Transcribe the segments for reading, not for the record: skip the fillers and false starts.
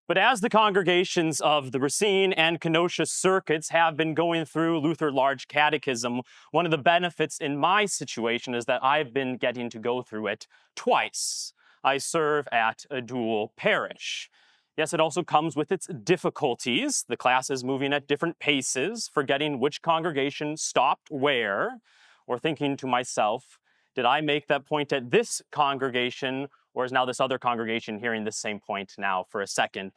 But as the congregations of the Racine and Kenosha circuits have been going through Luther Large Catechism, one of the benefits in my situation is that I've been getting to go through it twice. I serve at a dual parish. Yes, it also comes with its difficulties. The class is moving at different paces, forgetting which congregation stopped where, or thinking to myself, did I make that point at this congregation, or is now this other congregation hearing the same point now for a second,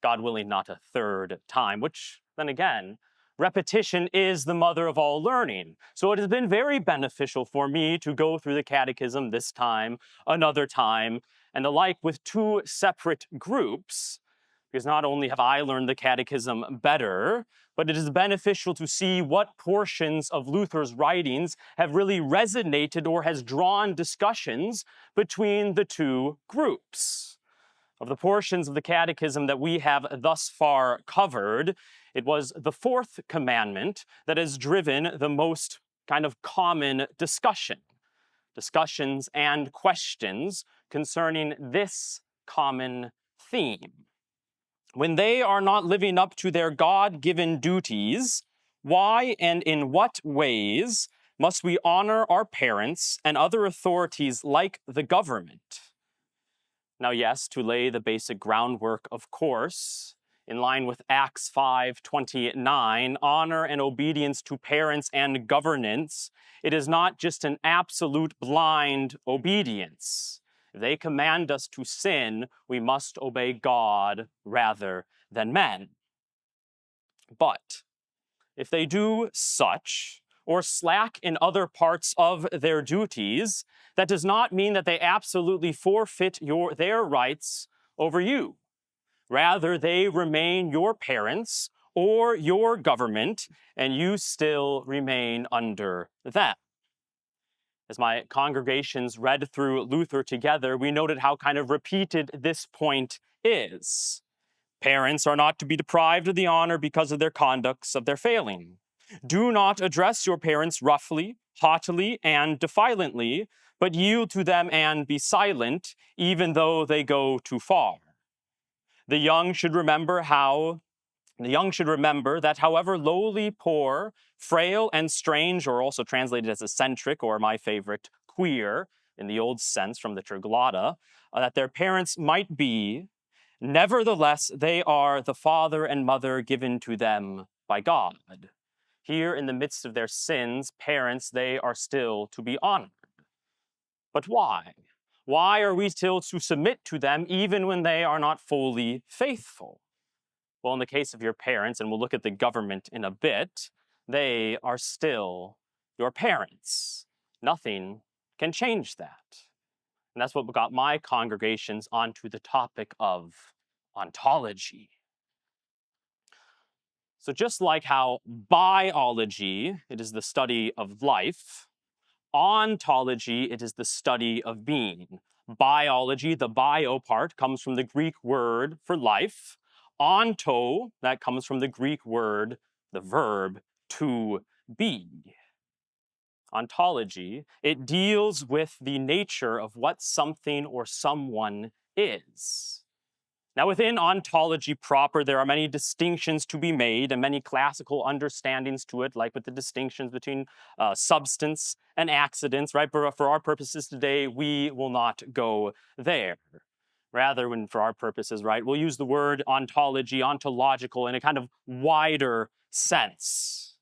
God willing, not a third time? Which, then again, repetition is the mother of all learning. So it has been very beneficial for me to go through the catechism this time, another time, and the like with two separate groups, because not only have I learned the catechism better, but it is beneficial to see what portions of Luther's writings have really resonated or has drawn discussions between the two groups. Of the portions of the catechism that we have thus far covered, it was the fourth commandment that has driven the most kind of common discussions and questions concerning this common theme. When they are not living up to their God-given duties, why and in what ways must we honor our parents and other authorities like the government? Now, yes, to lay the basic groundwork, of course, in line with Acts 5:29, honor and obedience to parents and governance, it is not just an absolute blind obedience. If they command us to sin, we must obey God rather than men. But if they do such, or slack in other parts of their duties, that does not mean that they absolutely forfeit their rights over you. Rather, they remain your parents or your government, and you still remain under them. As my congregations read through Luther together, we noted how kind of repeated this point is. Parents are not to be deprived of the honor because of their conducts of their failing. Do not address your parents roughly, haughtily, and defiantly, but yield to them and be silent, even though they go too far. The young should remember that however lowly, poor, frail, and strange, or also translated as eccentric, or my favorite, queer, in the old sense from the Triglota, that their parents might be, nevertheless they are the father and mother given to them by God. Here in the midst of their sins, parents, they are still to be honored. But why? Why are we still to submit to them even when they are not fully faithful? Well, in the case of your parents, and we'll look at the government in a bit, they are still your parents. Nothing can change that. And that's what got my congregations onto the topic of ontology. So just like how biology, it is the study of life, ontology, it is the study of being. Biology, the bio part, comes from the Greek word for life. Onto, that comes from the Greek word, the verb, to be. Ontology, it deals with the nature of what something or someone is. Now, within ontology proper, there are many distinctions to be made and many classical understandings to it, like with the distinctions between substance and accidents, right? But for our purposes today, we will not go there. Rather, for our purposes, right, we'll use the word ontology, ontological, in a kind of wider sense.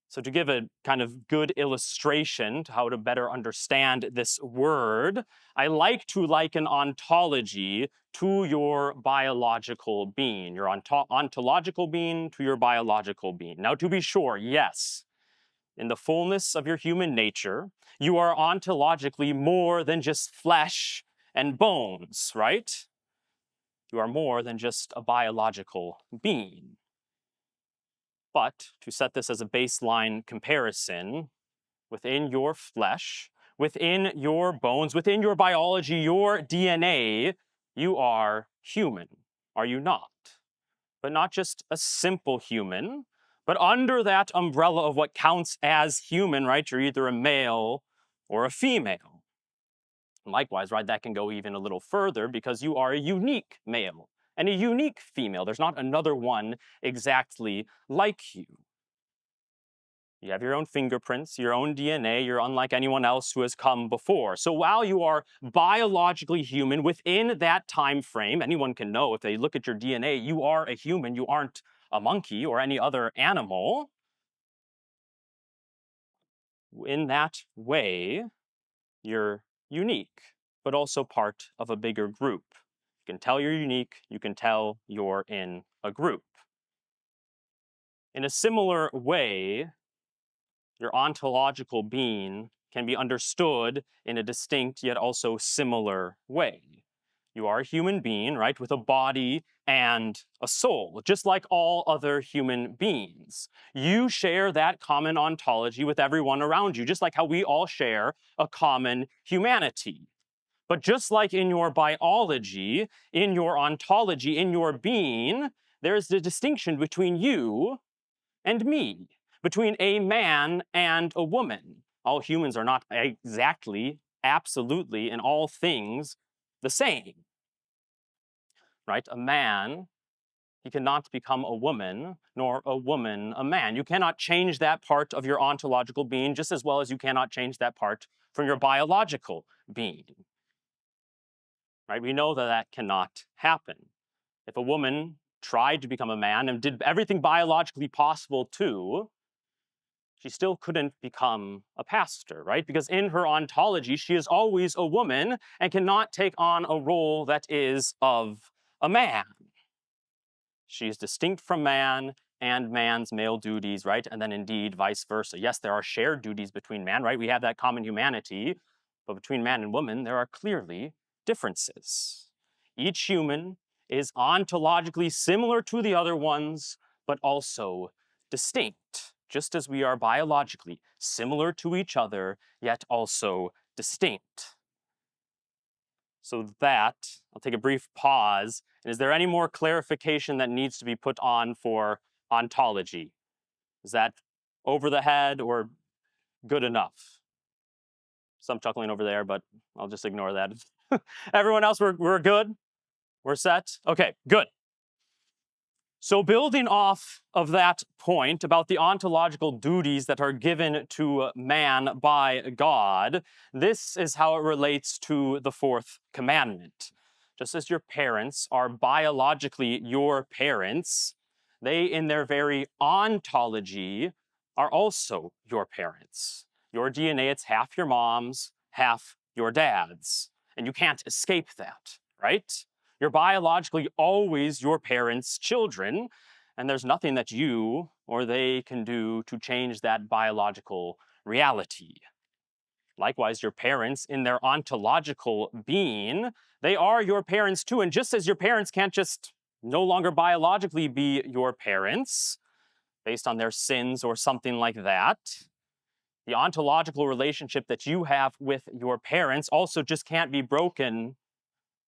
So to give a kind of good illustration to how to better understand this word, I like to liken ontology to your biological being, your ontological being to your biological being. Now, to be sure, yes, in the fullness of your human nature, you are ontologically more than just flesh and bones, right? You are more than just a biological being. But to set this as a baseline comparison, within your flesh, within your bones, within your biology, your DNA, you are human, are you not? But not just a simple human, but under that umbrella of what counts as human, right? You're either a male or a female. Likewise, right, that can go even a little further because you are a unique male and a unique female. There's not another one exactly like you. You have your own fingerprints, your own DNA. You're unlike anyone else who has come before. So while you are biologically human within that time frame, anyone can know if they look at your DNA, you are a human. You aren't a monkey or any other animal. In that way, you're unique, but also part of a bigger group. You can tell you're unique. You can tell you're in a group. In a similar way, your ontological being can be understood in a distinct yet also similar way. You are a human being, right, with a body and a soul, just like all other human beings. You share that common ontology with everyone around you, just like how we all share a common humanity. But just like in your biology, in your ontology, in your being, there's the distinction between you and me, between a man and a woman. All humans are not exactly, absolutely, in all things the same, right? A man, he cannot become a woman, nor a woman a man. You cannot change that part of your ontological being just as well as you cannot change that part from your biological being, right? We know that that cannot happen. If a woman tried to become a man and did everything biologically possible to, she still couldn't become a pastor, right? Because in her ontology, she is always a woman and cannot take on a role that is of a man. She is distinct from man and man's male duties, right? And then indeed vice versa. Yes, there are shared duties between man, right? We have that common humanity, but between man and woman, there are clearly differences. Each human is ontologically similar to the other ones, but also distinct, just as we are biologically similar to each other, yet also distinct. So that, I'll take a brief pause. And is there any more clarification that needs to be put on for ontology? Is that over the head or good enough? Some chuckling over there, but I'll just ignore that. Everyone else, we're good? We're set? Okay, good. So building off of that point about the ontological duties that are given to man by God, this is how it relates to the fourth commandment. Just as your parents are biologically your parents, they in their very ontology are also your parents. Your DNA, it's half your mom's, half your dad's, and you can't escape that, right? You're biologically always your parents' children, and there's nothing that you or they can do to change that biological reality. Likewise, your parents, in their ontological being, they are your parents too. And just as your parents can't just no longer biologically be your parents based on their sins or something like that, the ontological relationship that you have with your parents also just can't be broken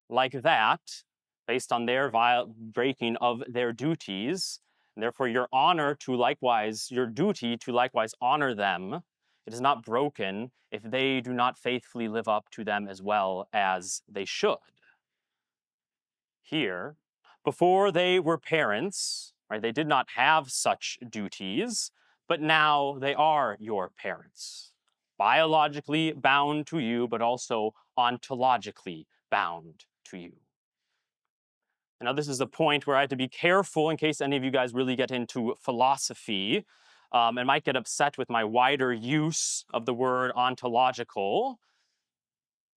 like that, based on their breaking of their duties. And therefore, your duty to likewise honor them, it is not broken if they do not faithfully live up to them as well as they should. Here, before they were parents, right, they did not have such duties, but now they are your parents. Biologically bound to you, but also ontologically bound to you. Now, this is a point where I have to be careful in case any of you guys really get into philosophy and might get upset with my wider use of the word ontological.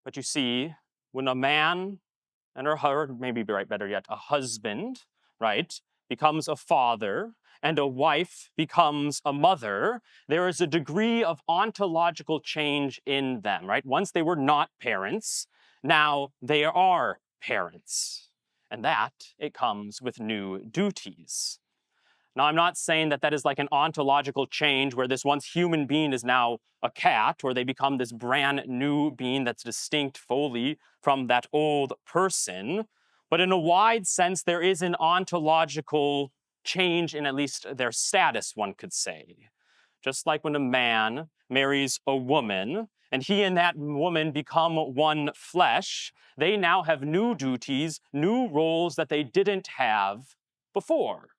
But you see, when a man and or maybe better yet, a husband, right, becomes a father and a wife becomes a mother, there is a degree of ontological change in them, right? Once they were not parents, now they are parents. And that, it comes with new duties. Now, I'm not saying that that is like an ontological change where this once human being is now a cat, or they become this brand new being that's distinct fully from that old person. But in a wide sense, there is an ontological change in at least their status, one could say. Just like when a man marries a woman, and he and that woman become one flesh, they now have new duties, new roles that they didn't have before.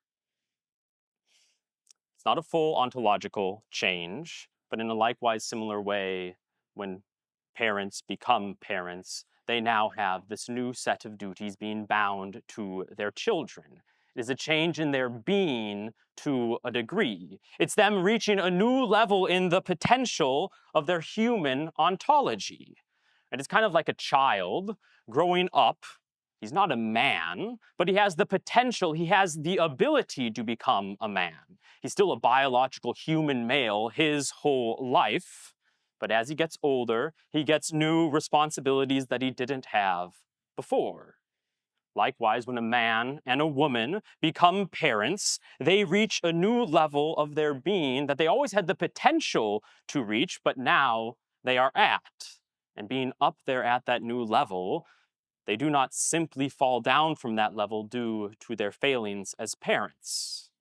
It's not a full ontological change, but in a likewise similar way, when parents become parents, they now have this new set of duties being bound to their children. It is a change in their being to a degree. It's them reaching a new level in the potential of their human ontology. And it's kind of like a child growing up. He's not a man, but he has the potential, he has the ability to become a man. He's still a biological human male his whole life, but as he gets older, he gets new responsibilities that he didn't have before. Likewise, when a man and a woman become parents, they reach a new level of their being that they always had the potential to reach, but now they are at. And being up there at that new level, they do not simply fall down from that level due to their failings as parents.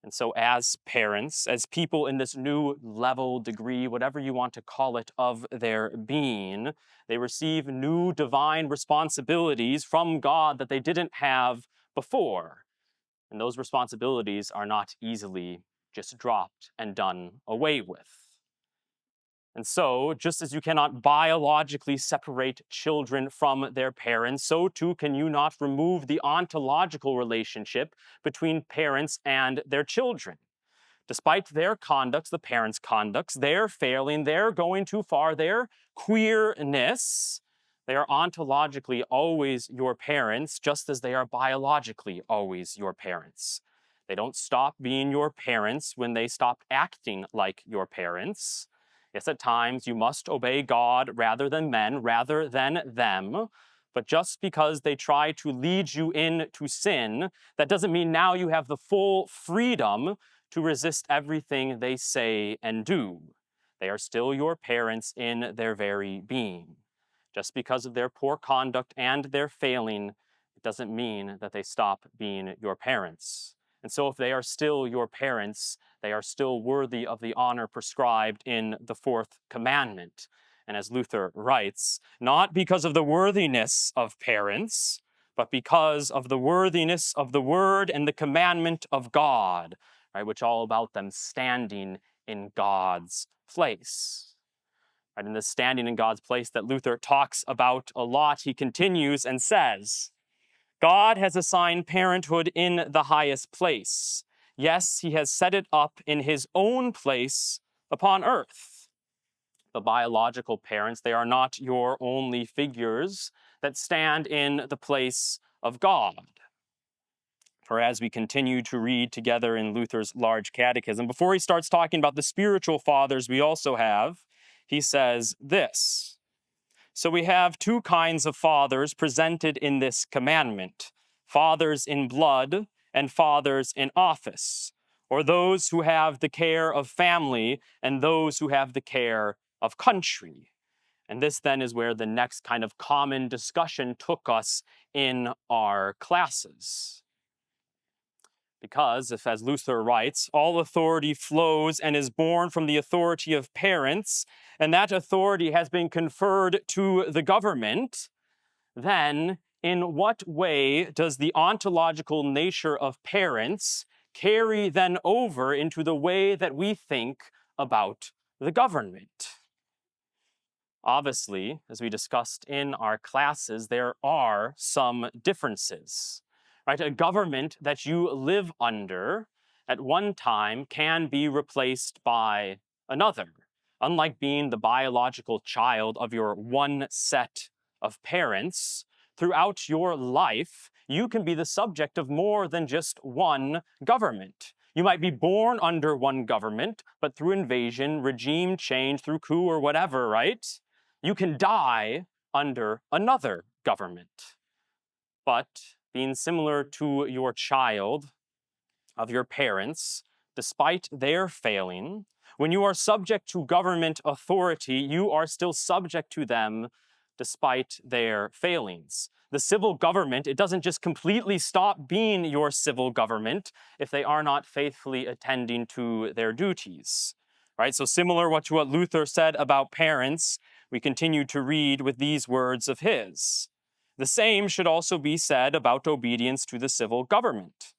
And so as parents, as people in this new level, degree, whatever you want to call it, of their being, they receive new divine responsibilities from God that they didn't have before. And those responsibilities are not easily just dropped and done away with. And so, just as you cannot biologically separate children from their parents, so too can you not remove the ontological relationship between parents and their children. Despite their conducts, the parents' conducts, their failing, their going too far, their queerness, they are ontologically always your parents, just as they are biologically always your parents. They don't stop being your parents when they stop acting like your parents. Yes, at times you must obey God rather than men, rather than them. But just because they try to lead you into sin, that doesn't mean now you have the full freedom to resist everything they say and do. They are still your parents in their very being. Just because of their poor conduct and their failing, it doesn't mean that they stop being your parents. And so if they are still your parents, they are still worthy of the honor prescribed in the fourth commandment. And as Luther writes, not because of the worthiness of parents, but because of the worthiness of the word and the commandment of God, right, which all about them standing in God's place. Right, in this standing in God's place that Luther talks about a lot, he continues and says, God has assigned parenthood in the highest place. Yes, he has set it up in his own place upon earth. The biological parents, they are not your only figures that stand in the place of God. For as we continue to read together in Luther's large catechism, before he starts talking about the spiritual fathers we also have, he says this. So we have two kinds of fathers presented in this commandment, fathers in blood and fathers in office, or those who have the care of family and those who have the care of country. And this then is where the next kind of common discussion took us in our classes. Because, if as Luther writes, all authority flows and is born from the authority of parents, and that authority has been conferred to the government, then in what way does the ontological nature of parents carry then over into the way that we think about the government? Obviously, as we discussed in our classes, there are some differences. Right? A government that you live under at one time can be replaced by another. Unlike being the biological child of your one set of parents, throughout your life, you can be the subject of more than just one government. You might be born under one government, but through invasion, regime change, through coup or whatever, right? You can die under another government. But being similar to your child of your parents, despite their failing, when you are subject to government authority, you are still subject to them despite their failings. The civil government, it doesn't just completely stop being your civil government if they are not faithfully attending to their duties. right? So similar to what Luther said about parents, we continue to read with these words of his. The same should also be said about obedience to the civil government.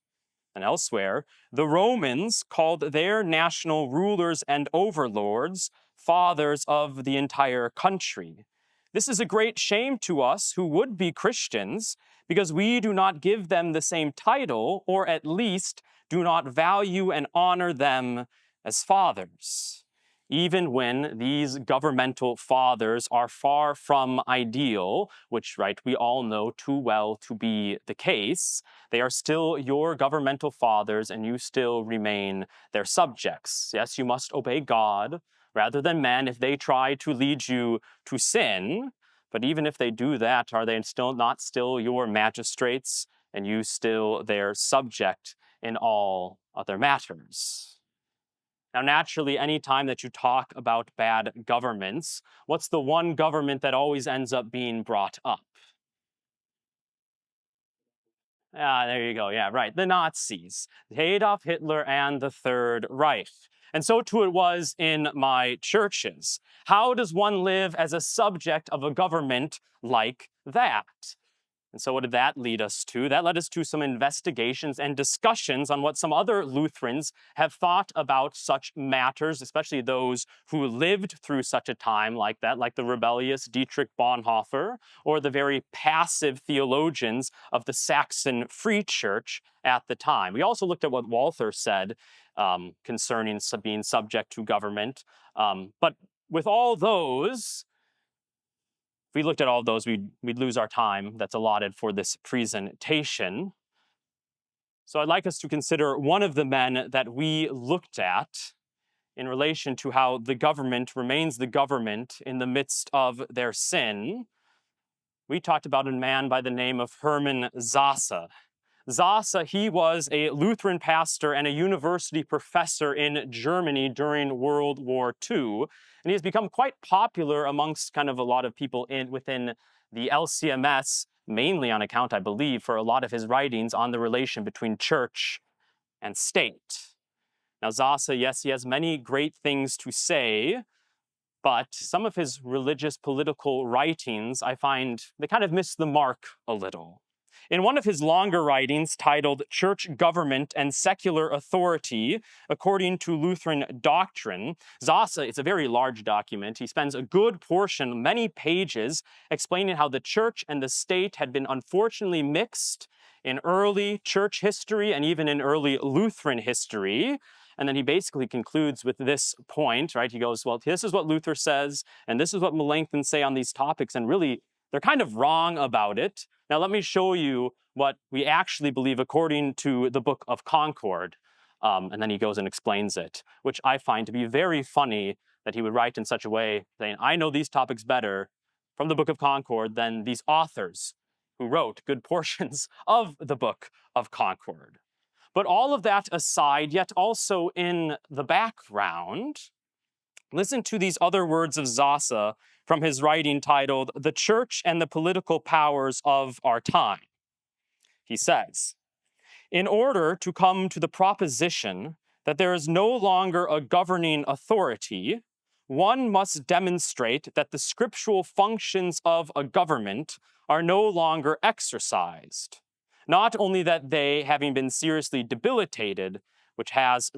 And elsewhere, the Romans called their national rulers and overlords fathers of the entire country. This is a great shame to us who would be Christians, because we do not give them the same title, or at least do not value and honor them as fathers. Even when these governmental fathers are far from ideal, which, right, we all know too well to be the case, they are still your governmental fathers and you still remain their subjects. Yes, you must obey God rather than men if they try to lead you to sin. But even if they do that, are they still your magistrates and you still their subject in all other matters? Now, naturally, any time that you talk about bad governments, what's the one government that always ends up being brought up? Ah, there you go. Yeah, right. The Nazis, Adolf Hitler and the Third Reich. And so too it was in my churches. How does one live as a subject of a government like that? And so what did that lead us to? That led us to some investigations and discussions on what some other Lutherans have thought about such matters, especially those who lived through such a time like that, like the rebellious Dietrich Bonhoeffer, or the very passive theologians of the Saxon Free Church at the time. We also looked at what Walther said concerning being subject to government. But with all those, if we looked at all of those, we'd lose our time that's allotted for this presentation. So I'd like us to consider one of the men that we looked at in relation to how the government remains the government in the midst of their sin. We talked about a man by the name of Hermann Sasse. Sasse, he was a Lutheran pastor and a university professor in Germany during World War II. And he has become quite popular amongst kind of a lot of people within the LCMS, mainly on account, I believe, for a lot of his writings on the relation between church and state. Now, Sasse, yes, he has many great things to say, but some of his religious political writings, I find, they kind of miss the mark a little. In one of his longer writings titled Church Government and Secular Authority According to Lutheran Doctrine, Sasse, it's a very large document, he spends a good portion, many pages, explaining how the church and the state had been unfortunately mixed in early church history and even in early Lutheran history. And then he basically concludes with this point, right? He goes, well, this is what Luther says, and this is what Melanchthon say on these topics, and really, they're kind of wrong about it. Now, let me show you what we actually believe according to the Book of Concord. And then he goes and explains it, which I find to be very funny that he would write in such a way, saying, I know these topics better from the Book of Concord than these authors who wrote good portions of the Book of Concord. But all of that aside, yet also in the background, listen to these other words of Sasse from his writing titled The Church and the Political Powers of Our Time. He says, in order to come to the proposition that there is no longer a governing authority, one must demonstrate that the scriptural functions of a government are no longer exercised. Not only that they, having been seriously debilitated, which has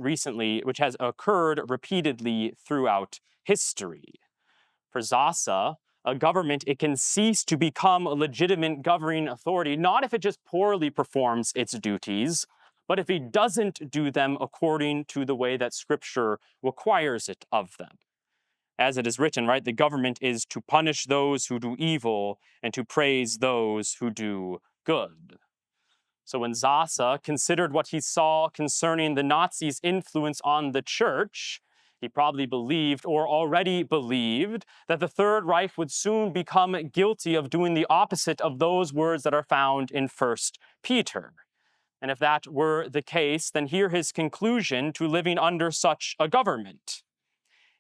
occurred repeatedly throughout history. For Sasse, a government, it can cease to become a legitimate governing authority, not if it just poorly performs its duties, but if it doesn't do them according to the way that Scripture requires it of them. As it is written, right, the government is to punish those who do evil and to praise those who do good. So when Sasse considered what he saw concerning the Nazis' influence on the church, he probably believed, or already believed, that the Third Reich would soon become guilty of doing the opposite of those words that are found in 1 Peter. And if that were the case, then hear his conclusion to living under such a government.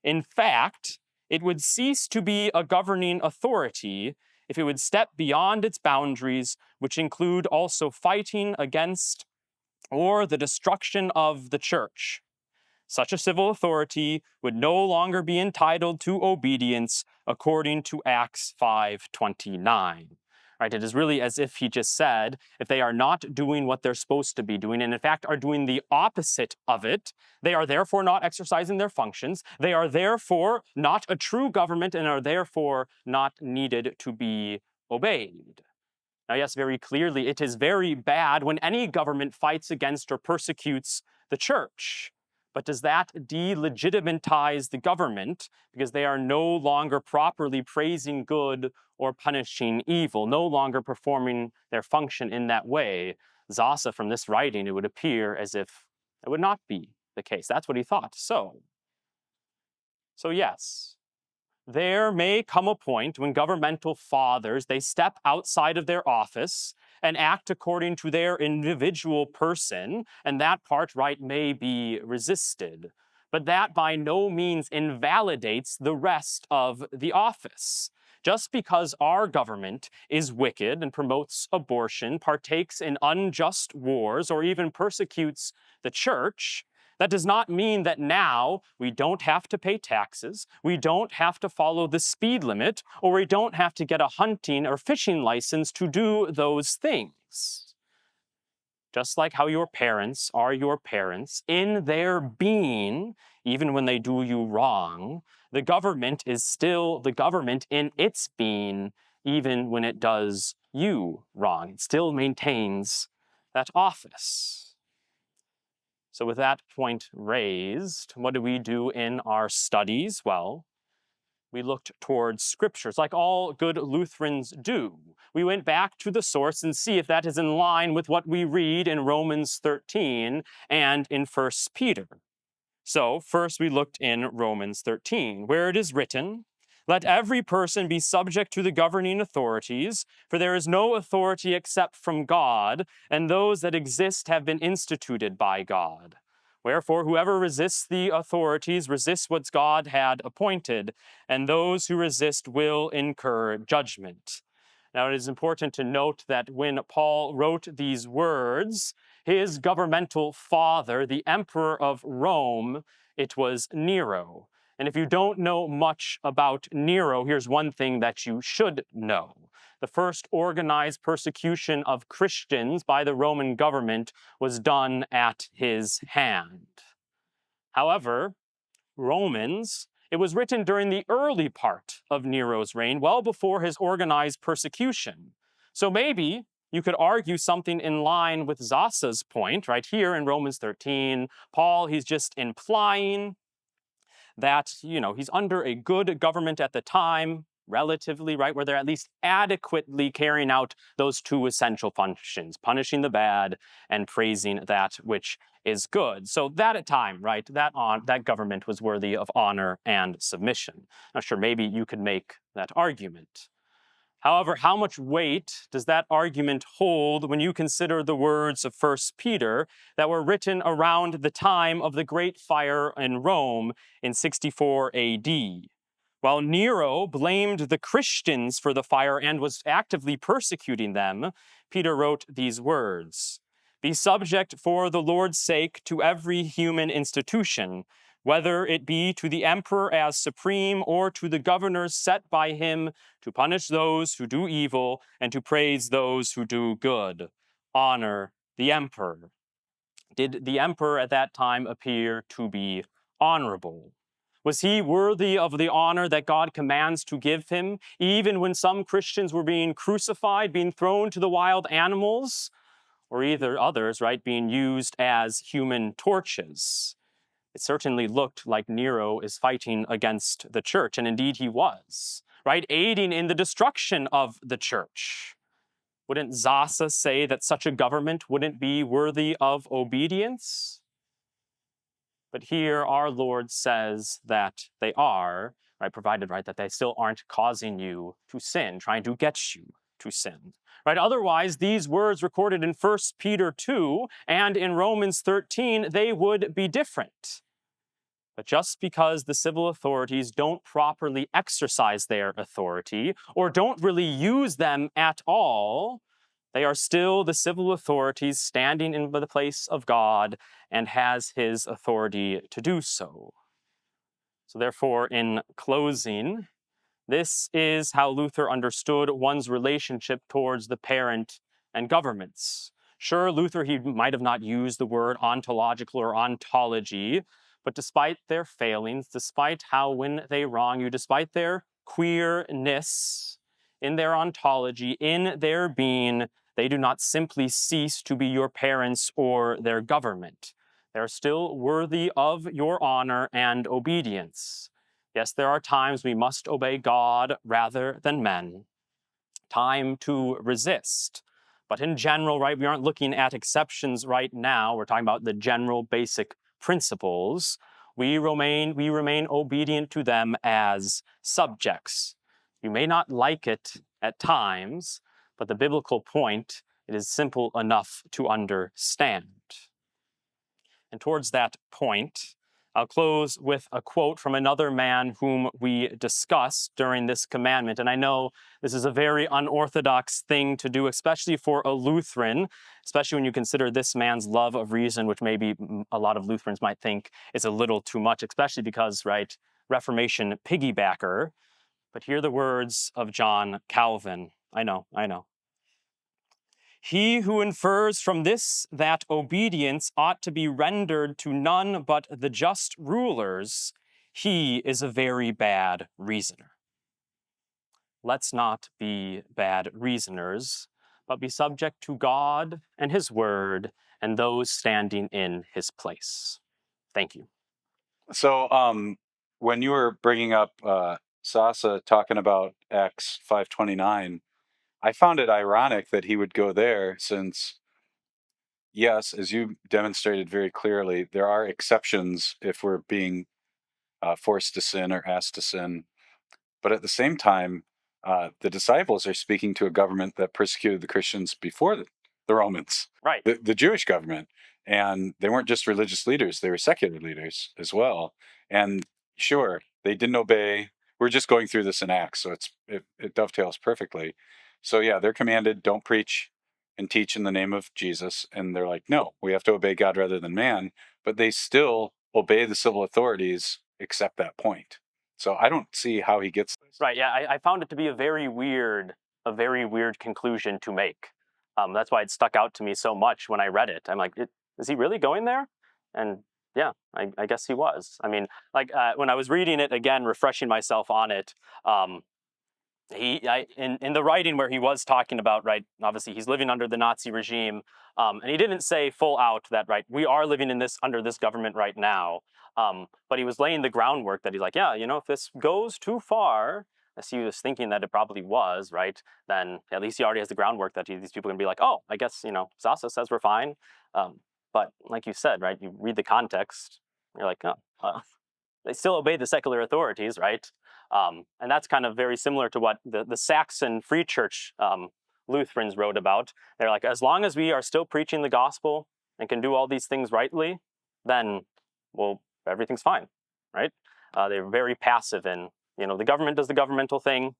In fact, it would cease to be a governing authority if it would step beyond its boundaries, which include also fighting against or the destruction of the church. Such a civil authority would no longer be entitled to obedience according to Acts 5:29. Right? It is really as if he just said, if they are not doing what they're supposed to be doing, and in fact are doing the opposite of it, they are therefore not exercising their functions. They are therefore not a true government and are therefore not needed to be obeyed. Now, yes, very clearly, it is very bad when any government fights against or persecutes the church. But does that delegitimize the government because they are no longer properly praising good or punishing evil, no longer performing their function in that way? Zasa, from this writing, it would appear as if it would not be the case. That's what he thought. So yes, there may come a point when governmental fathers, they step outside of their office and act according to their individual person, and that part, right, may be resisted. But that by no means invalidates the rest of the office. Just because our government is wicked and promotes abortion, partakes in unjust wars, or even persecutes the church, that does not mean that now we don't have to pay taxes, we don't have to follow the speed limit, or we don't have to get a hunting or fishing license to do those things. Just like how your parents are your parents, in their being, even when they do you wrong, the government is still the government in its being, even when it does you wrong. It still maintains that office. So with that point raised, what do we do in our studies? Well, we looked towards scriptures, like all good Lutherans do. We went back to the source and see if that is in line with what we read in Romans 13 and in 1 Peter. So first we looked in Romans 13, where it is written, "Let every person be subject to the governing authorities, for there is no authority except from God, and those that exist have been instituted by God. Wherefore, whoever resists the authorities resists what God had appointed, and those who resist will incur judgment." Now, it is important to note that when Paul wrote these words, his governmental father, the emperor of Rome, it was Nero. And if you don't know much about Nero, here's one thing that you should know. The first organized persecution of Christians by the Roman government was done at his hand. However, Romans, it was written during the early part of Nero's reign, well before his organized persecution. So maybe you could argue something in line with Zasa's point, right here in Romans 13. Paul, he's just implying that, he's under a good government at the time, relatively, right, where they're at least adequately carrying out those two essential functions, punishing the bad and praising that which is good. So that at time, right, that government was worthy of honor and submission. Now, sure, maybe you could make that argument. However, how much weight does that argument hold when you consider the words of 1 Peter that were written around the time of the Great Fire in Rome in 64 AD? While Nero blamed the Christians for the fire and was actively persecuting them, Peter wrote these words, "Be subject for the Lord's sake to every human institution, whether it be to the emperor as supreme or to the governors set by him to punish those who do evil and to praise those who do good. Honor the emperor." Did the emperor at that time appear to be honorable? Was he worthy of the honor that God commands to give him, even when some Christians were being crucified, being thrown to the wild animals, or either others, right, being used as human torches? It certainly looked like Nero is fighting against the church, and indeed he was, right, aiding in the destruction of the church. Wouldn't Zasa say that such a government wouldn't be worthy of obedience? But here our Lord says that they are, right, provided, right, that they still aren't causing you to sin, trying to get you to sin. Right? Otherwise, these words recorded in 1 Peter 2 and in Romans 13, they would be different. But just because the civil authorities don't properly exercise their authority or don't really use them at all, They are still the civil authorities standing in the place of God and has his authority to do so. So therefore, in closing, this is how Luther understood one's relationship towards the parent and governments. Sure, Luther, he might have not used the word ontological or ontology, but despite their failings, despite how when they wrong you, despite their queerness in their ontology, in their being, they do not simply cease to be your parents or their government. They're still worthy of your honor and obedience. Yes, there are times we must obey God rather than men. Time to resist. But in general, right, we aren't looking at exceptions right now. We're talking about the general basic principles. We remain obedient to them as subjects. You may not like it at times, but the biblical point, it is simple enough to understand. And towards that point, I'll close with a quote from another man whom we discussed during this commandment. And I know this is a very unorthodox thing to do, especially for a Lutheran, especially when you consider this man's love of reason, which maybe a lot of Lutherans might think is a little too much, especially because, right, Reformation piggybacker. But hear the words of John Calvin. I know. He who infers from this that obedience ought to be rendered to none but the just rulers, he is a very bad reasoner. Let's not be bad reasoners, but be subject to God and his word and those standing in his place. Thank you. So when you were bringing up Sasa talking about Acts 5:29, I found it ironic that he would go there since, yes, as you demonstrated very clearly, there are exceptions if we're being forced to sin or asked to sin. But at the same time, the disciples are speaking to a government that persecuted the Christians before the Romans, Right. the Jewish government. And they weren't just religious leaders, they were secular leaders as well. And sure, they didn't obey. We're just going through this in Acts, so it dovetails perfectly. So yeah, they're commanded, don't preach and teach in the name of Jesus. And they're like, no, we have to obey God rather than man. But they still obey the civil authorities except that point. So I don't see how he gets this. Right. Yeah, I found it to be a very weird conclusion to make. That's why it stuck out to me so much when I read it. I'm like, is he really going there? And yeah, I guess he was. I mean, like when I was reading it again, refreshing myself on it, in the writing where he was talking about, right, obviously he's living under the Nazi regime, and he didn't say full out that, right, we are living in this under this government right now, but he was laying the groundwork that he's like, yeah, if this goes too far, as he was thinking that it probably was, right, then at least he already has the groundwork that these people are going to be like, oh, I guess, Sasa says we're fine. But like you said, right, you read the context, you're like, oh, they still obey the secular authorities, right? And that's kind of very similar to what the Saxon Free Church Lutherans wrote about. They're like, as long as we are still preaching the gospel and can do all these things rightly, then, well, everything's fine, right? They're very passive in, the government does the governmental thing.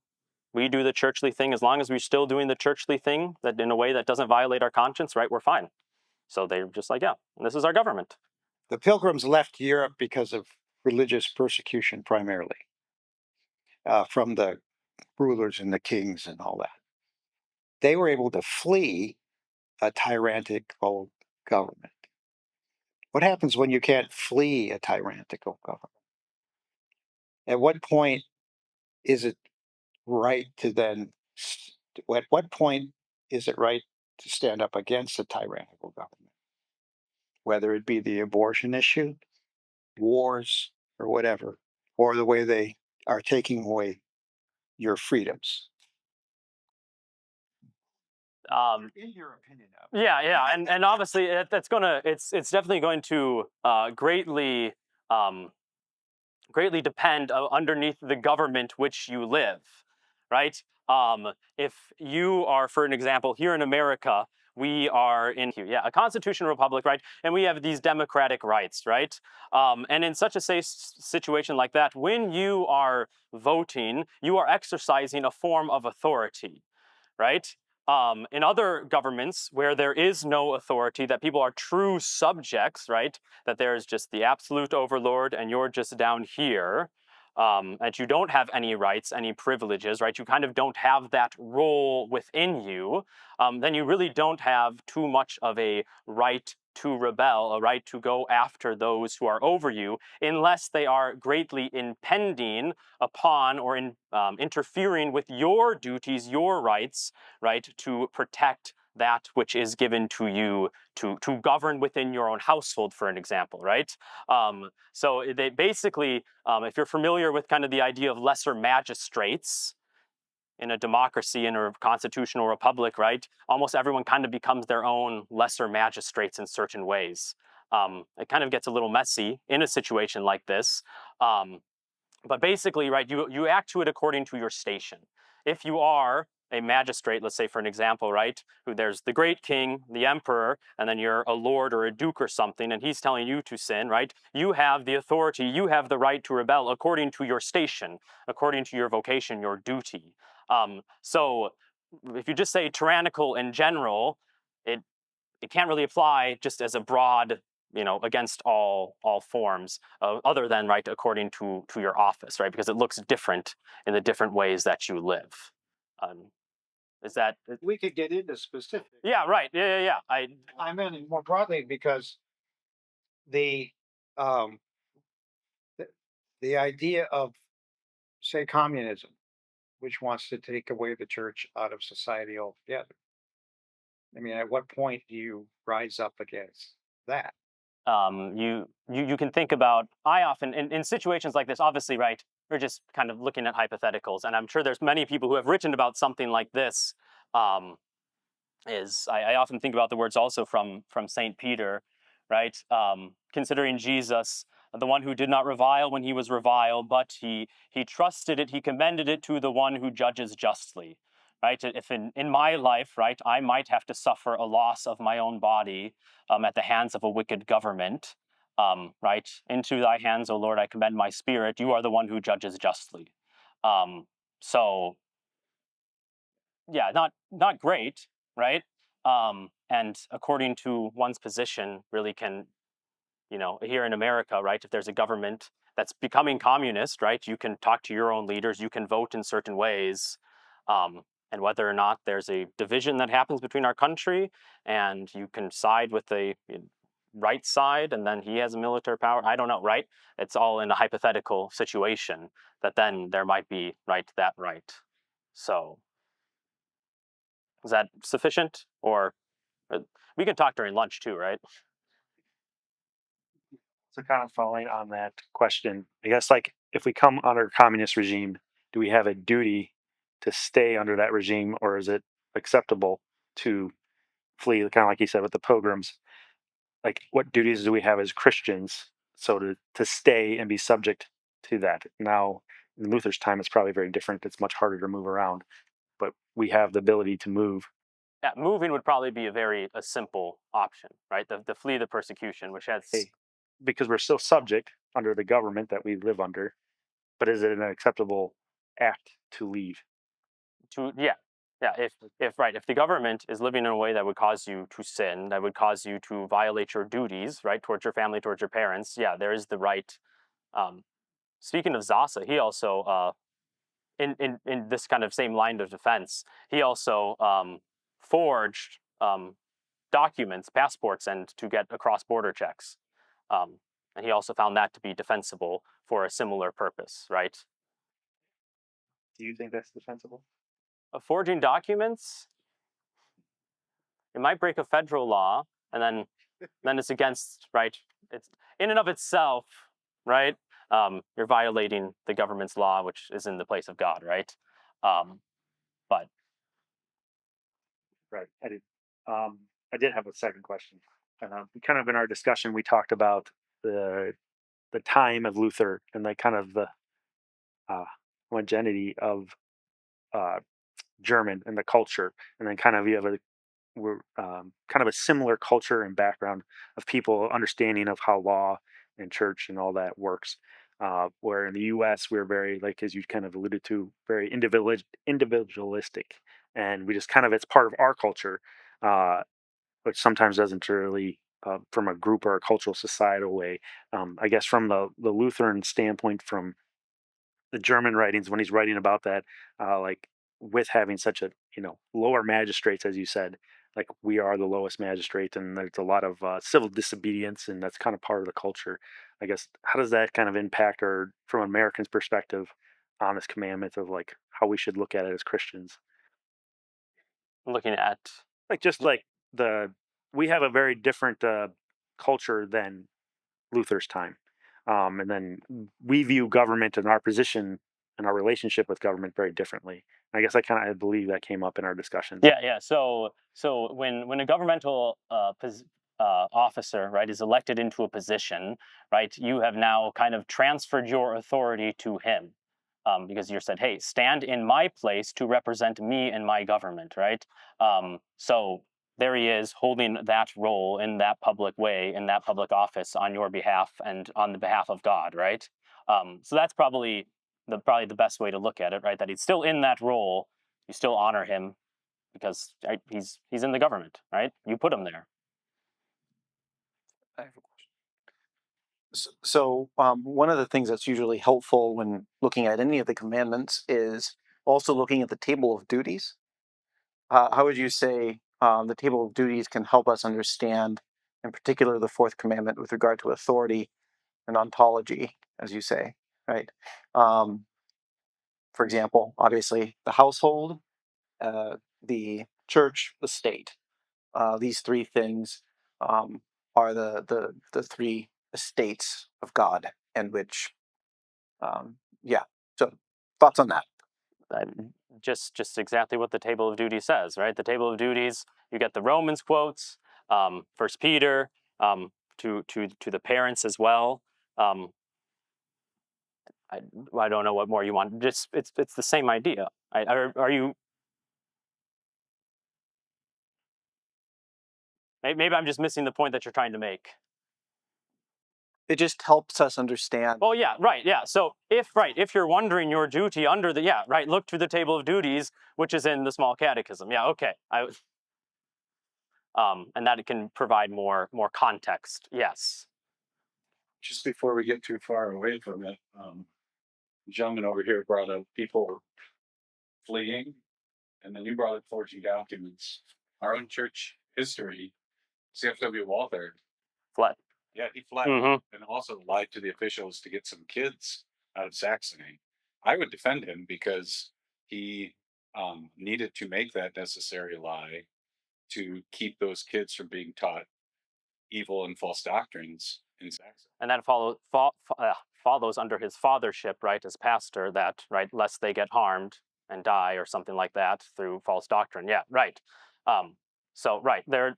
We do the churchly thing. As long as we're still doing the churchly thing that in a way that doesn't violate our conscience, right, we're fine. So they're just like, yeah, this is our government. The Pilgrims left Europe because of religious persecution primarily, from the rulers and the kings and all that. They were able to flee a tyrannical government. What happens when you can't flee a tyrannical government? At what point is it right to then, at what point is it right to stand up against a tyrannical government? Whether it be the abortion issue, wars, or whatever, or the way they are taking away your freedoms. In your opinion, Yeah, and obviously it's definitely going to greatly depend underneath the government which you live, right? If you are, for an example, here in America, we are in a constitutional republic, right? And we have these democratic rights, right? And in such a situation like that, when you are voting, you are exercising a form of authority, right? In other governments where there is no authority, that people are true subjects, right? That there's just the absolute overlord and you're just down here, and you don't have any rights, any privileges, right? You kind of don't have that role within you, then you really don't have too much of a right to rebel, a right to go after those who are over you, unless they are greatly impending upon or interfering with your duties, your rights, right, to protect that which is given to you to govern within your own household, for an example, right? So they basically, if you're familiar with kind of the idea of lesser magistrates in a democracy, in a constitutional republic, right, almost everyone kind of becomes their own lesser magistrates in certain ways. It kind of gets a little messy in a situation like this. But basically, right, you act to it according to your station. If you are a magistrate, let's say for an example, right, who there's the great king, the emperor, and then you're a lord or a duke or something, and he's telling you to sin, right, you have the authority, you have the right to rebel according to your station, according to your vocation, your duty. So if you just say tyrannical in general, it can't really apply just as a broad, against all forms, other than, right, according to your office, right, because it looks different in the different ways that you live. Is that? We could get into specifics. Yeah, right. Yeah. I meant it more broadly because the um, the idea of, say, communism, which wants to take away the church out of society altogether. I mean, at what point do you rise up against that? You can think about, I often in situations like this, obviously, right, we're just kind of looking at hypotheticals, and I'm sure there's many people who have written about something like this. um, I often think about the words also from Saint Peter, right? Considering Jesus, the one who did not revile when he was reviled, but he trusted it, he commended it to the one who judges justly, right? If in my life, right, I might have to suffer a loss of my own body at the hands of a wicked government, right? Into thy hands, O Lord, I commend my spirit. You are the one who judges justly. So yeah, not great, right? And according to one's position, really can, here in America, right? If there's a government that's becoming communist, right, you can talk to your own leaders, you can vote in certain ways, and whether or not there's a division that happens between our country, and you can side with the right side, and then he has a military power. I don't know, right? It's all in a hypothetical situation that then there might be, right, that right. So is that sufficient? Or we can talk during lunch too, right? So kind of following on that question, I guess like if we come under a communist regime, do we have a duty to stay under that regime, or is it acceptable to flee? Kind of like you said with the pilgrims, like what duties do we have as Christians so to stay and be subject to that? Now in Luther's time, it's probably very different. It's much harder to move around, but we have the ability to move. Yeah, moving would probably be a simple option, right? The flee the persecution, which has Because we're still subject under the government that we live under, but is it an acceptable act to leave? to yeah. If the government is living in a way that would cause you to sin, that would cause you to violate your duties, right, towards your family, towards your parents, yeah, there is the right. Um, Speaking of Zasa, he also in this kind of same line of defense, he also forged documents, passports, and to get across border checks. And he also found that to be defensible for a similar purpose, right? Do you think that's defensible? Forging documents, it might break a federal law, and then it's against, right? It's in and of itself, right? You're violating the government's law, which is in the place of God, right? But Right. I did have a second question. Kind of in our discussion, we talked about the the time of Luther and the kind of the uh, homogeneity of uh, German and the culture, and then kind of you have kind of a similar culture and background of people understanding of how law and church and all that works. Where in the U.S. we're very, like as you kind of alluded to, very individualistic, and we just kind of, it's part of our culture, which sometimes doesn't really, from a group or a cultural societal way. I guess from the Lutheran standpoint, from the German writings, when he's writing about that, like with having such a, lower magistrates, as you said, like we are the lowest magistrate, and there's a lot of civil disobedience, and that's kind of part of the culture. I guess, how does that kind of impact, or from an American's perspective, on this commandment of like how we should look at it as Christians? Looking at Like just like the we have a very different culture than Luther's time. And then we view government and our position and our relationship with government very differently. I guess I believe that came up in our discussions. yeah. So when a governmental officer, right, is elected into a position, right, you have now kind of transferred your authority to him, because you said, hey, stand in my place to represent me and my government, right? So there he is holding that role in that public way, in that public office on your behalf and on the behalf of God, right? So that's probably the best way to look at it, right? That he's still in that role, you still honor him because, right, he's in the government, right? You put him there. I have a question. So, one of the things that's usually helpful when looking at any of the commandments is also looking at the table of duties. How would you say the table of duties can help us understand, in particular, the fourth commandment with regard to authority and ontology, as you say, right? Um, for example, obviously, the household, the church, the state. These three things are the three estates of God, and which, yeah. So, thoughts on that? Just exactly what the table of duties says, right? The table of duties, you get the Romans quotes, First Peter, to the parents as well. I don't know what more you want. Just it's the same idea. Are you? Maybe I'm just missing the point that you're trying to make. It just helps us understand. Well, yeah, right, yeah. So if you're wondering your duty under the, yeah, right, look to the table of duties, which is in the small catechism. Yeah, okay. And that it can provide more context. Yes. Just before we get too far away from it, the gentleman over here brought up people fleeing, and then you brought up forging documents. Our own church history, CFW Walther, Fled. yeah, he fled and also lied to the officials to get some kids out of Saxony. I would defend him because he needed to make that necessary lie to keep those kids from being taught evil and false doctrines in Saxony. And that follows under his fathership, right, as pastor, that, right, lest they get harmed and die or something like that through false doctrine. Yeah, right. So, right, they're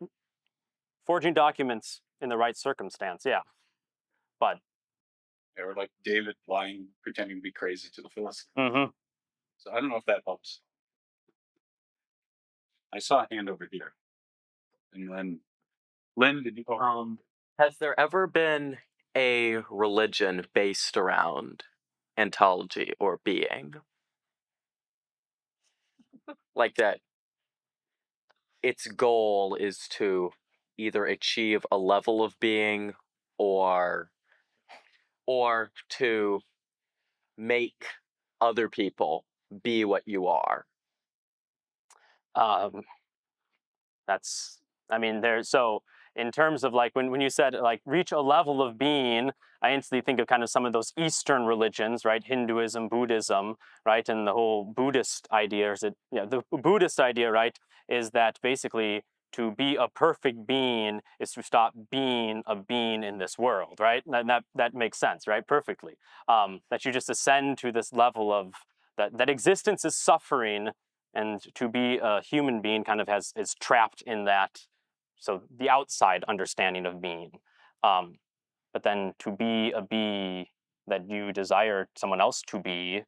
forging documents in the right circumstance, yeah. But they were like David lying, pretending to be crazy to the Philistines. mm-hmm. So I don't know if that helps. I saw a hand over here. And then, Lynn, did you call? Has there ever been a religion based around ontology or being? Like that its goal is to either achieve a level of being or to make other people be what you are. That's, I mean, there's, so in terms of like when you said like reach a level of being, I instantly think of kind of some of those Eastern religions, right? Hinduism, Buddhism, right? And the whole Buddhist idea is the Buddhist idea, right, is that basically to be a perfect being is to stop being a being in this world, right? That makes sense, right? Perfectly. That you just ascend to this level of that existence is suffering, and to be a human being kind of is trapped in that, so the outside understanding of being. But then to be a be that you desire someone else to be,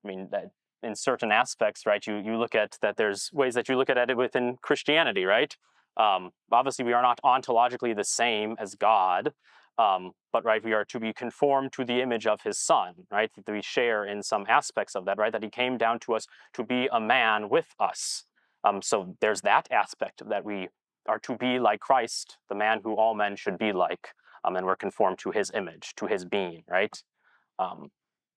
I mean, that in certain aspects, right, you look at that, there's ways that you look at it within Christianity, right? Obviously, we are not ontologically the same as God, but right, we are to be conformed to the image of his Son, right? That we share in some aspects of that, right? That he came down to us to be a man with us. So there's that aspect that we are to be like Christ, the man who all men should be like, and we're conformed to his image, to his being, right?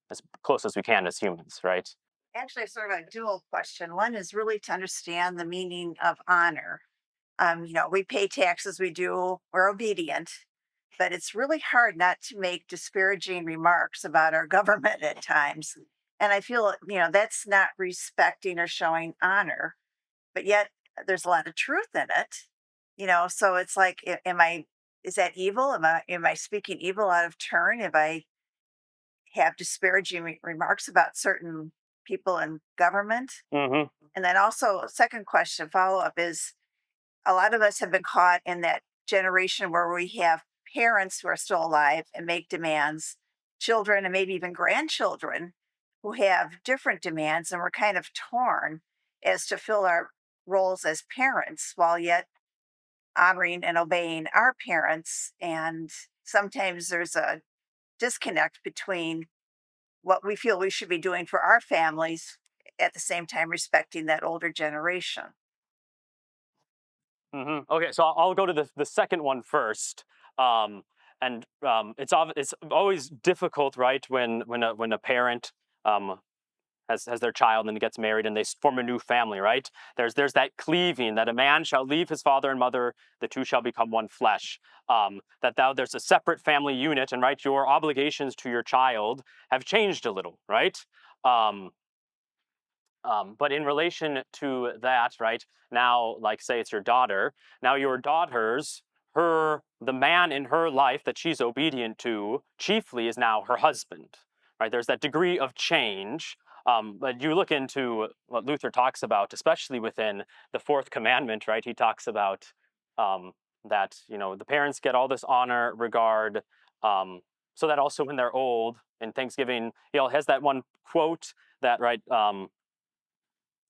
As close as we can as humans, right? Actually, sort of a dual question. One is really to understand the meaning of honor. We pay taxes, we're obedient, but it's really hard not to make disparaging remarks about our government at times. And I feel, that's not respecting or showing honor, but yet there's a lot of truth in it. So it's like, is that evil? Am I speaking evil out of turn if I have disparaging remarks about certain people in government? Mm-hmm. And then also, second question, follow up is, a lot of us have been caught in that generation where we have parents who are still alive and make demands, children and maybe even grandchildren who have different demands, and we're kind of torn as to fill our roles as parents while yet honoring and obeying our parents. And sometimes there's a disconnect between what we feel we should be doing for our families at the same time respecting that older generation. Mm-hmm. Okay, so I'll go to the second one first. It's always difficult, right, when a parent has their child and gets married and they form a new family, right? There's that cleaving that a man shall leave his father and mother, the two shall become one flesh. There's a separate family unit, and right, your obligations to your child have changed a little, right? But in relation to that, right, now, like say it's your daughter, now your daughter's, the man in her life that she's obedient to chiefly is now her husband, right? There's that degree of change. But you look into what Luther talks about, especially within the fourth commandment, right? He talks about that, the parents get all this honor, regard, so that also when they're old in Thanksgiving, he has that one quote that, right,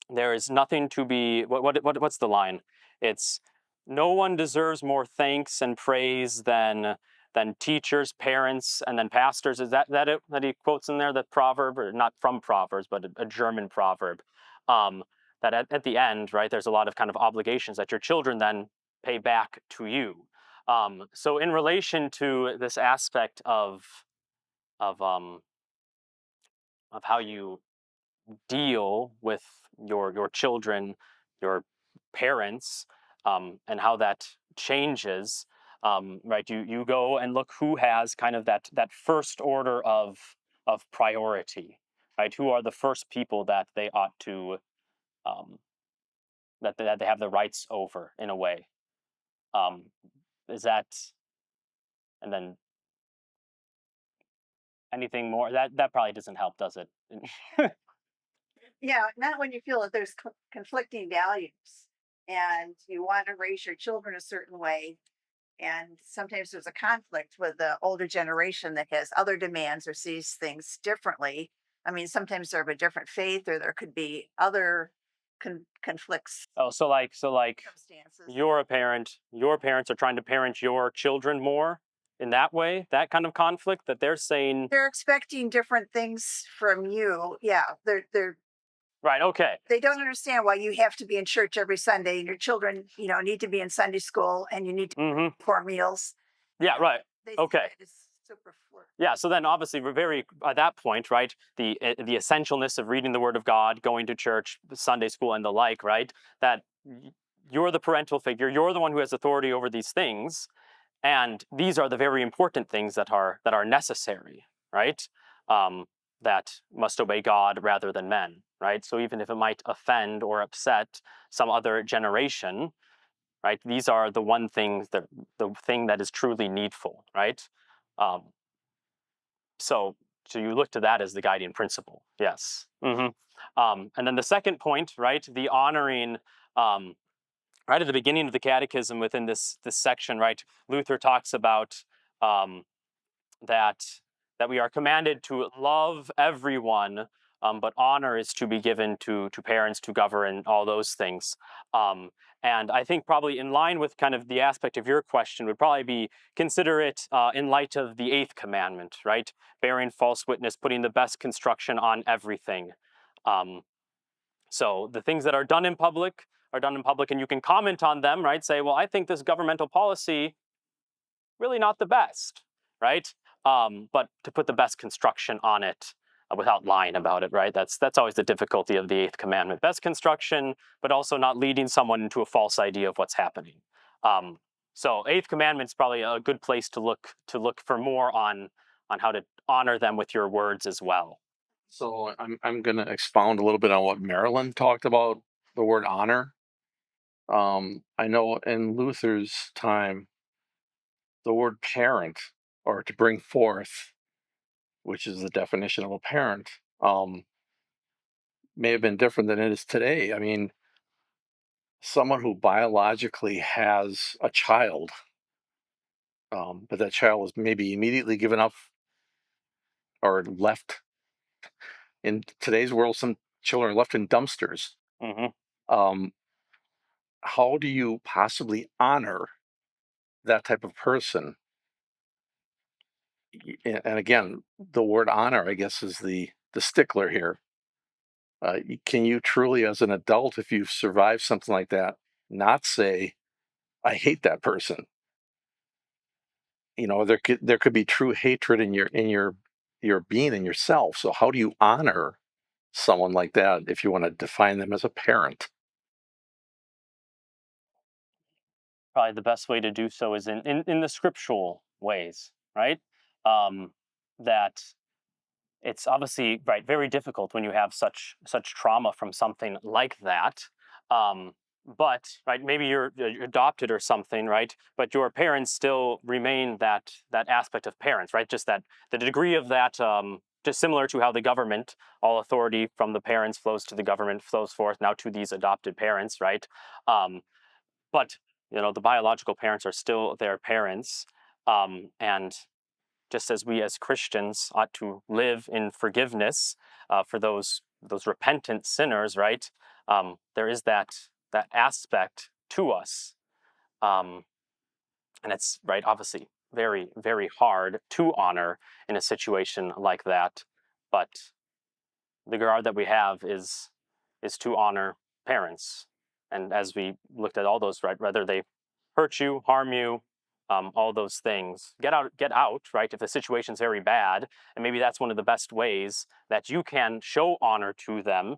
there is nothing to be, what's the line? It's, no one deserves more thanks and praise than teachers, parents, and then pastors. Is that it that he quotes in there, that proverb, or not from Proverbs, but a German proverb, that at the end, right, there's a lot of kind of obligations that your children then pay back to you. So in relation to this aspect of how you deal with your children, your parents, and how that changes. Right, you go and look who has kind of that first order of priority, right? Who are the first people that they ought to that they have the rights over, in a way. Is that, and then anything more that probably doesn't help, does it? Yeah, not when you feel that there's conflicting values and you want to raise your children a certain way. And sometimes there's a conflict with the older generation that has other demands or sees things differently. I mean, sometimes they're of a different faith, or there could be other conflicts, Oh, so like circumstances. you're a parent, your parents are trying to parent your children more in that way, that kind of conflict that they're saying, They're expecting different things from you. Yeah, right, okay. they don't understand why you have to be in church every Sunday and your children, need to be in Sunday school and you need to Mm-hmm. for meals. Yeah, right. They see Okay. that as superfluous. Yeah, so then obviously we're very, at that point, right, the essentialness of reading the Word of God, going to church, Sunday school, and the like, right, that you're the parental figure, you're the one who has authority over these things, and these are the very important things that are necessary, right? That must obey God rather than men, right? So even if it might offend or upset some other generation, right? These are the one things that the thing that is truly needful, right? Um, so you look to that as the guiding principle. Yes. Mm-hmm. And then the second point, right? The honoring. Right at the beginning of the Catechism, within this section, right, Luther talks about that we are commanded to love everyone, but honor is to be given to parents, to govern, all those things. And I think probably in line with kind of the aspect of your question would probably be consider it in light of the eighth commandment, right? Bearing false witness, putting the best construction on everything. So the things that are done in public, are done in public, and you can comment on them, right? Say, well, I think this governmental policy really not the best, right? But to put the best construction on it without lying about it, right? That's always the difficulty of the eighth commandment: best construction, but also not leading someone into a false idea of what's happening. So eighth commandment is probably a good place to look for more on how to honor them with your words as well. So I'm going to expound a little bit on what Marilyn talked about, the word honor. I know in Luther's time, the word parent, or to bring forth, which is the definition of a parent, may have been different than it is today. I mean, someone who biologically has a child, but that child was maybe immediately given up or left. In today's world, some children are left in dumpsters. Mm-hmm. How do you possibly honor that type of person? And again, the word honor, I guess, is the stickler here. Can you truly, as an adult, if you've survived something like that, not say, "I hate that person"? You know, there could be true hatred in your being in yourself. So how do you honor someone like that if you want to define them as a parent? Probably the best way to do so is in the scriptural ways, right? That it's obviously right very difficult when you have such trauma from something like that. But right, maybe you're adopted or something, right? But your parents still remain that aspect of parents, right? Just that the degree of that, just similar to how the government, all authority from the parents flows to the government, flows forth now to these adopted parents, right? But the biological parents are still their parents, and just as we as Christians ought to live in forgiveness for those repentant sinners, right? There is that aspect to us, and it's right, obviously, very very hard to honor in a situation like that. But the regard that we have is to honor parents, and as we looked at all those, right, whether they hurt you, harm you, all those things, get out, right? If the situation's very bad, and maybe that's one of the best ways that you can show honor to them,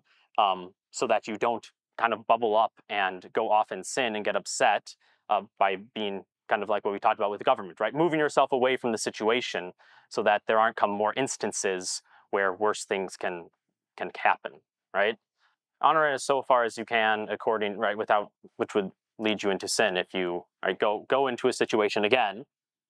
so that you don't kind of bubble up and go off and sin and get upset by being kind of like what we talked about with the government, right? Moving yourself away from the situation so that there aren't come more instances where worse things can happen, right? Honor it as so far as you can, according, right, without, which would lead you into sin if you, right, go into a situation again,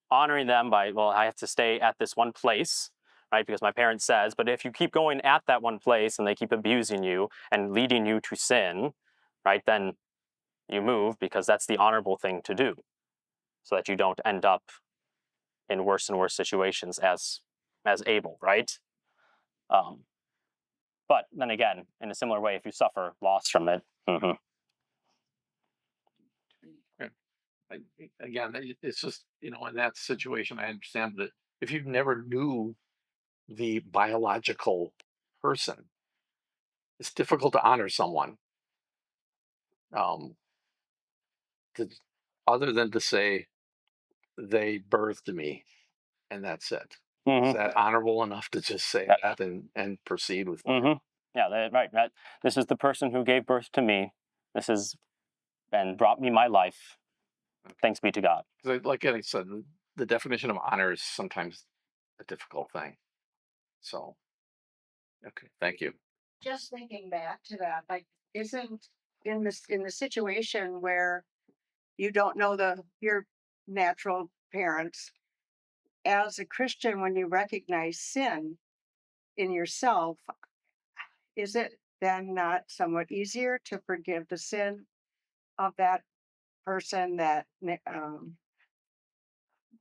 honoring them by, well, I have to stay at this one place, right, because my parent says. But if you keep going at that one place and they keep abusing you and leading you to sin, right, then you move, because that's the honorable thing to do, so that you don't end up in worse and worse situations as Abel, right? But then again, in a similar way, if you suffer loss from it, Again, it's just, in that situation, I understand that if you never knew the biological person, it's difficult to honor someone. To, other than to say they birthed me and that's it. Is that honorable enough to just say that and proceed with life? Yeah, right. This is the person who gave birth to me. This is and brought me my life. Thanks be to God. Because, like I said, the definition of honor is sometimes a difficult thing. So, okay, thank you. Just thinking back to that, like, isn't in the situation where you don't know your natural parents, as a Christian, when you recognize sin in yourself, is it then not somewhat easier to forgive the sin of that person that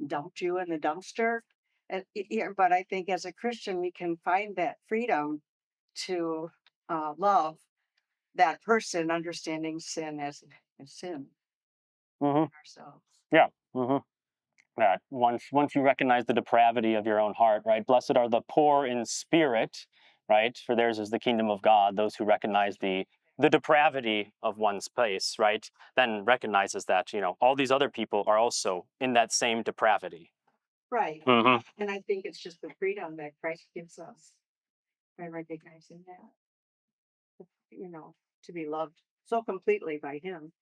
dumped you in the dumpster? And but I think as a Christian, we can find that freedom to love that person, understanding sin as sin ourselves. Yeah. That once you recognize the depravity of your own heart, right? Blessed are the poor in spirit, right? For theirs is the kingdom of God. Those who recognize the the depravity of one's place, right, then recognizes that, all these other people are also in that same depravity. Right. Hmm. And I think it's just the freedom that Christ gives us by recognizing that, to be loved so completely by him.